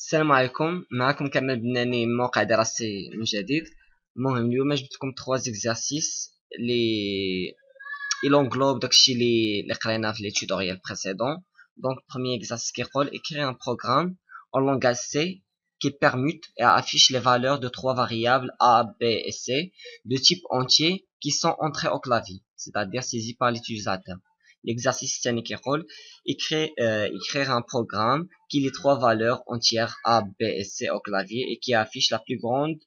السلام عليكم. معكم كمال بناني من موقع دراسي من جديد. المهم اليوم جبت لكم 3 زيكزارسيس اللي englobe داكشي اللي قريناه في لي tutoriels précédents. Donc premier exercice كيقول écrire un programme en langage C qui permute et affiche les valeurs de trois variables A, B et C de type entier qui sont entrées au clavier, c'est-à-dire saisies par l'utilisateur. L'exercice الثاني كيقول écrire un programme qui lit trois valeurs entières A, B et C au clavier et qui affiche la plus grande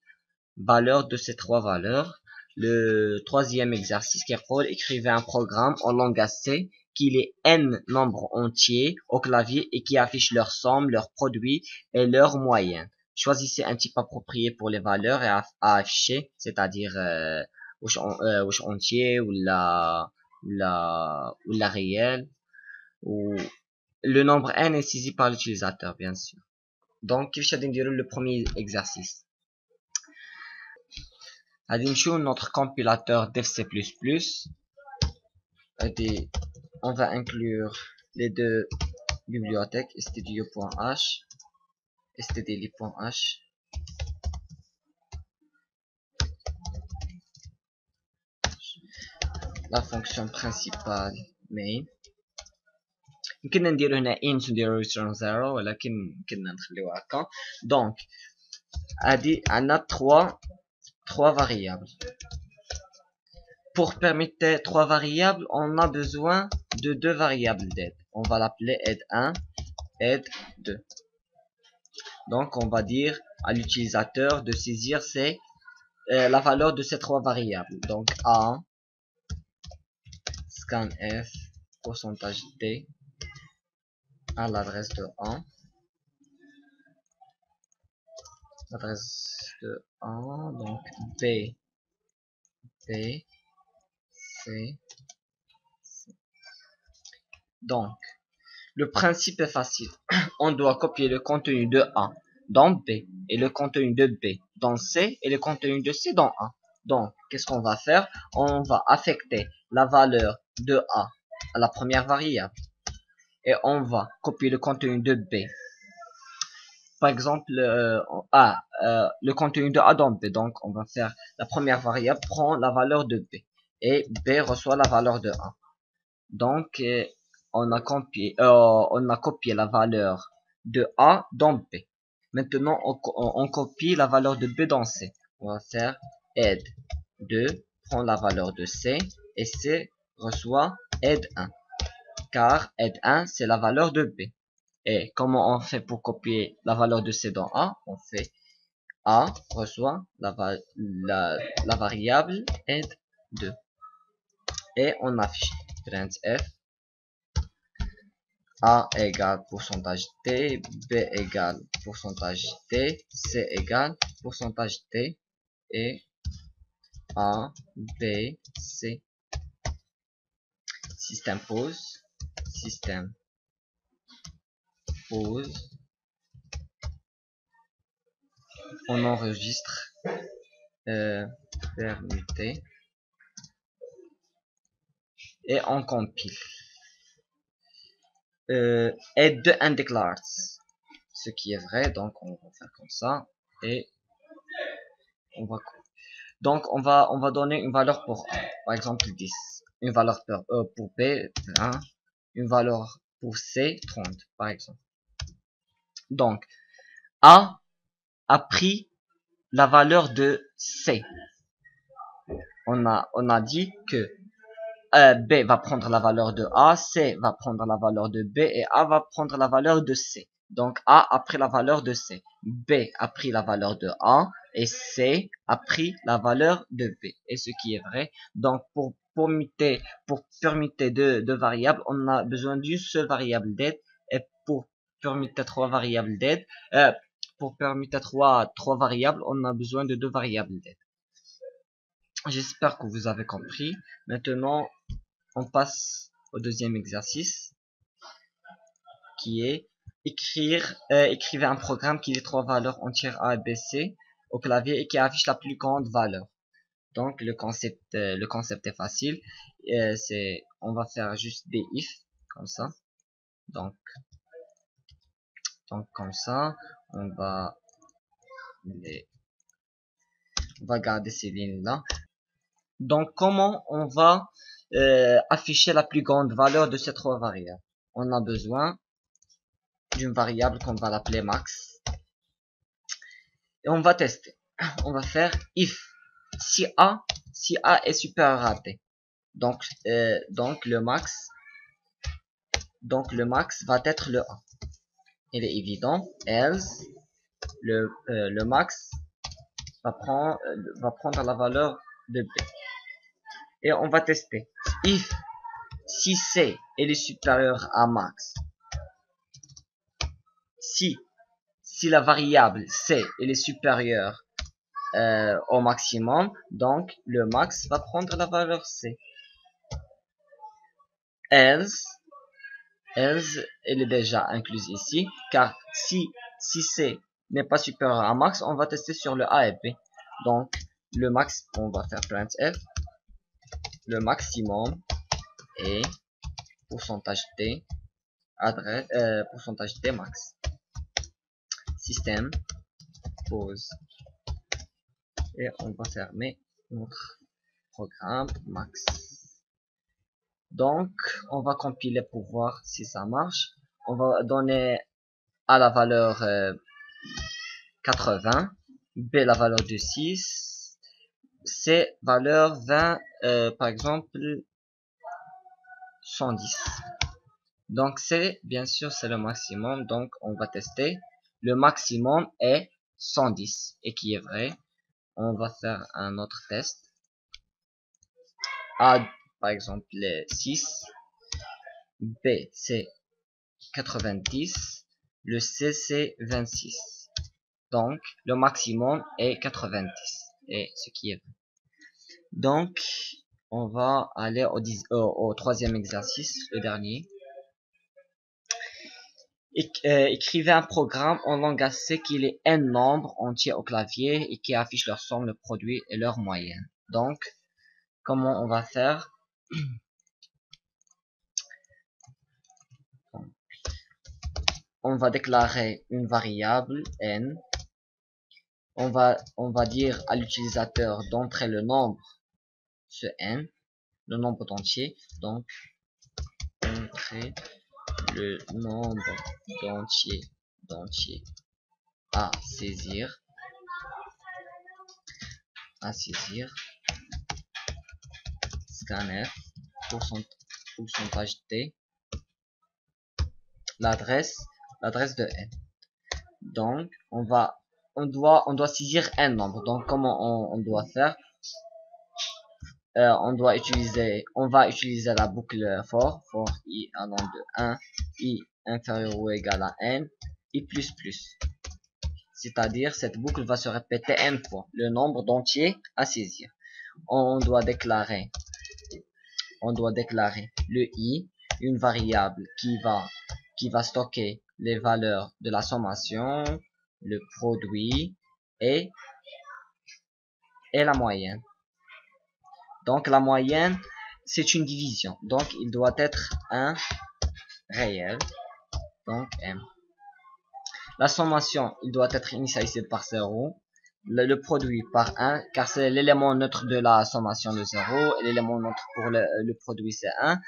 valeur de ces trois valeurs. Le troisième exercice كيقول écrivez un programme en langage C qui lit n nombres entiers au clavier et qui affiche leur somme, leur produit et leur moyenne. Choisissez un type approprié pour les valeurs à afficher, c'est-à-dire واش entier ou la réelle, ou le nombre n est saisi par l'utilisateur bien sûr. Donc كيفاش غادي نديرو le premier exercice. غادي نمشيو notre compilateur def C++. On va inclure les deux bibliothèques stdio.h et stdly.h. La fonction principale main. يمكننا نديرو هنا int نديرو return 0 ولكن يمكننا نخليوها هكا. Donc هادي عندنا trois variables. Pour permettre trois variables, on a besoin de deux variables d'aide. On va l'appeler aide1, aide2. Donc on va dire à l'utilisateur de saisir la valeur de ces trois variables. Donc A, scanf, pourcentage D à l'adresse de 1. L'adresse de 1, donc B, C. Donc, le principe est facile. On doit copier le contenu de A dans B et le contenu de B dans C et le contenu de C dans A. Donc, qu'est-ce qu'on va faire? On va affecter la valeur de A à la première variable et on va copier le contenu de B. Par exemple, le contenu de A dans B. Donc, on va faire la première variable prend la valeur de B et B reçoit la valeur de A. Donc, on a copié la valeur de A dans B. Maintenant, on copie la valeur de B dans C. On va faire aide2 prend la valeur de C et C reçoit aide1. Car aide1 c'est la valeur de B. Et comment on fait pour copier la valeur de C dans A? On fait A reçoit la variable aide2. Et on affiche printf A égale pourcentage T, B égale pourcentage T, C égale pourcentage T et A, B, C. Système pause. On enregistre permuté et on compile. Aide2 undeclared, ce qui est vrai, donc on va faire comme ça et on va donner une valeur pour A, par exemple 10, une valeur pour B 1, une valeur pour C 30 par exemple. Donc A a pris la valeur de C. On a dit que B va prendre la valeur de A, C va prendre la valeur de B et A va prendre la valeur de C. Donc A a pris la valeur de C, B a pris la valeur de A et C a pris la valeur de B. Et ce qui est vrai. Donc pour permuter deux variables, on a besoin d'une seule variable d'aide. Et pour permuter trois variables d'aide, pour permuter trois variables, on a besoin de deux variables d'aide. J'espère que vous avez compris. Maintenant, on passe au deuxième exercice qui est écrivez un programme qui lit trois valeurs entières A et B, C au clavier et qui affiche la plus grande valeur. Donc le concept est facile. On va faire juste des if comme ça. Donc Donc comme ça, on va garder ces lignes là. Donc comment on va afficher la plus grande valeur de ces trois variables? On a besoin d'une variable qu'on va l'appeler max. Et on va tester. On va faire if si A est supérieur à B. Donc le max va être le A. Il est évident. Else le max va prendre la valeur de B. Et on va tester. If si C est supérieur à max, si la variable C est supérieure au maximum, donc le max va prendre la valeur C. Else elle est déjà incluse ici, car si C n'est pas supérieur à max, on va tester sur le A et B. Donc le max, on va faire printf, le maximum est pourcentage D pourcentage D max. Système pause et on va fermer notre programme max. Donc on va compiler pour voir si ça marche. On va donner A la valeur 80, B la valeur de 6, C valeur 20, par exemple 110. Donc c'est bien sûr c'est le maximum, donc on va tester. Le maximum est 110 et qui est vrai. On va faire un autre test. A par exemple les 6, B c'est 90, le C c'est 26. Donc le maximum est 90 et ce qui est vrai. Donc on va aller au troisième exercice, le dernier. Écrivez un programme en langage C qui est n nombres entiers au clavier et qui affiche leur somme, le produit et leur moyenne. Donc, comment on va faire? On va déclarer une variable n. On va dire à l'utilisateur d'entrer le nombre, ce n, le nombre d'entiers. Donc, entrer le nombre d'entiers à saisir, scanner, pourcentage D, l'adresse de n. Donc on doit saisir un nombre. Donc comment on doit faire? On va utiliser la boucle for i allant de 1, i inférieur ou égal à n, i plus plus. C'est-à-dire cette boucle va se répéter n fois le nombre d'entiers à saisir. On doit déclarer le i, une variable qui va stocker les valeurs de la sommation, le produit et la moyenne. Donc la moyenne c'est une division, donc il doit être un réel, donc m. La sommation il doit être initialisé par 0, le produit par 1 car c'est l'élément neutre de la sommation de 0 et l'élément neutre pour le produit c'est 1.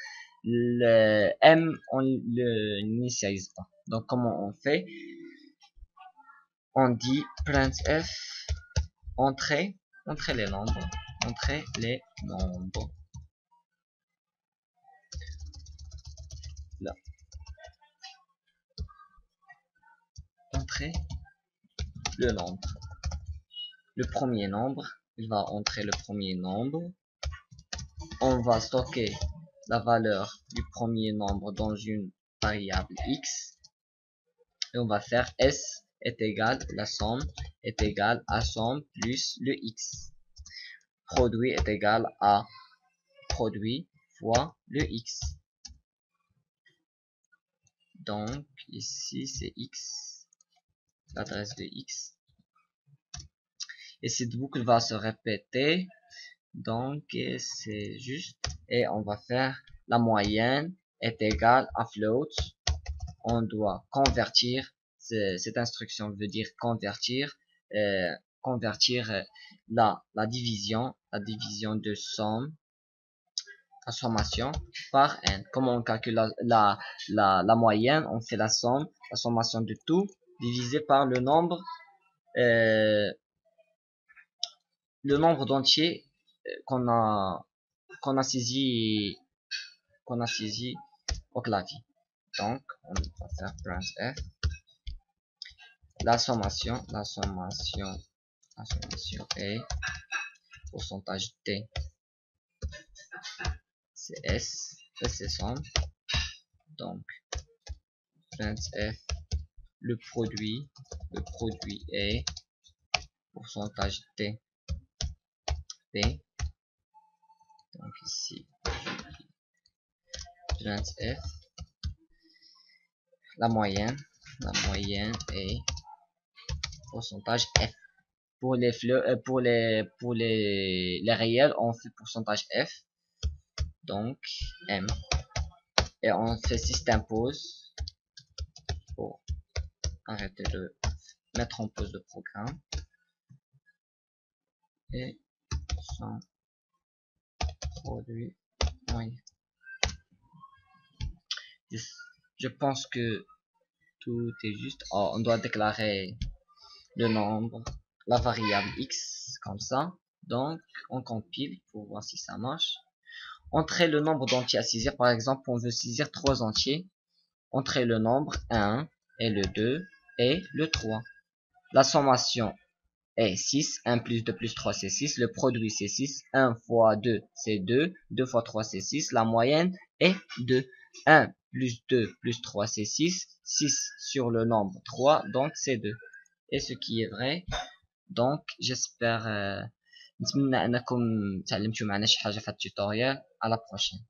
Le m on le n'initialise pas. Donc comment on fait? On dit printf entrer les nombres, là, entrer le nombre, le premier nombre, il va entrer le premier nombre. On va stocker la valeur du premier nombre dans une variable x et on va faire s est égal, la somme est égale à somme plus le x. Produit est égal à produit fois le x. Donc ici c'est x, l'adresse de x. Et cette boucle va se répéter. Donc c'est juste. Et on va faire la moyenne est égale à float. On doit convertir cette instruction veut dire convertir la division de somme, la sommation par n. Comment on calcule la moyenne? On fait la sommation de tout divisé par le nombre d'entiers qu'on a saisi au clavier. Donc on va faire printf la sommation est pourcentage d c'est s c'est somme. Donc printf le produit est pourcentage d p. Donc ici printf la moyenne est pourcentage f. Pour les fleurs, pour les réels, on fait pourcentage f. Donc m. Et on fait système pause pour arrêter de mettre en pause le programme. Et son produit moyen. Je pense que tout est juste. Oh, on doit déclarer le nombre, la variable x, comme ça. Donc, on compile pour voir si ça marche. Entrer le nombre d'entiers à saisir. Par exemple, on veut saisir 3 entiers. Entrer le nombre 1 et le 2 et le 3. La sommation est 6. 1 plus 2 plus 3 c'est 6. Le produit c'est 6. 1 fois 2 c'est 2. 2 fois 3 c'est 6. La moyenne est 2. 1 plus 2 plus 3 c'est 6. 6 sur le nombre 3 donc c'est 2. Et ce qui est vrai. Donc j'espère نتمنى انكم تعلمتوا معنا شي حاجه في التوتوريال. على la prochaine.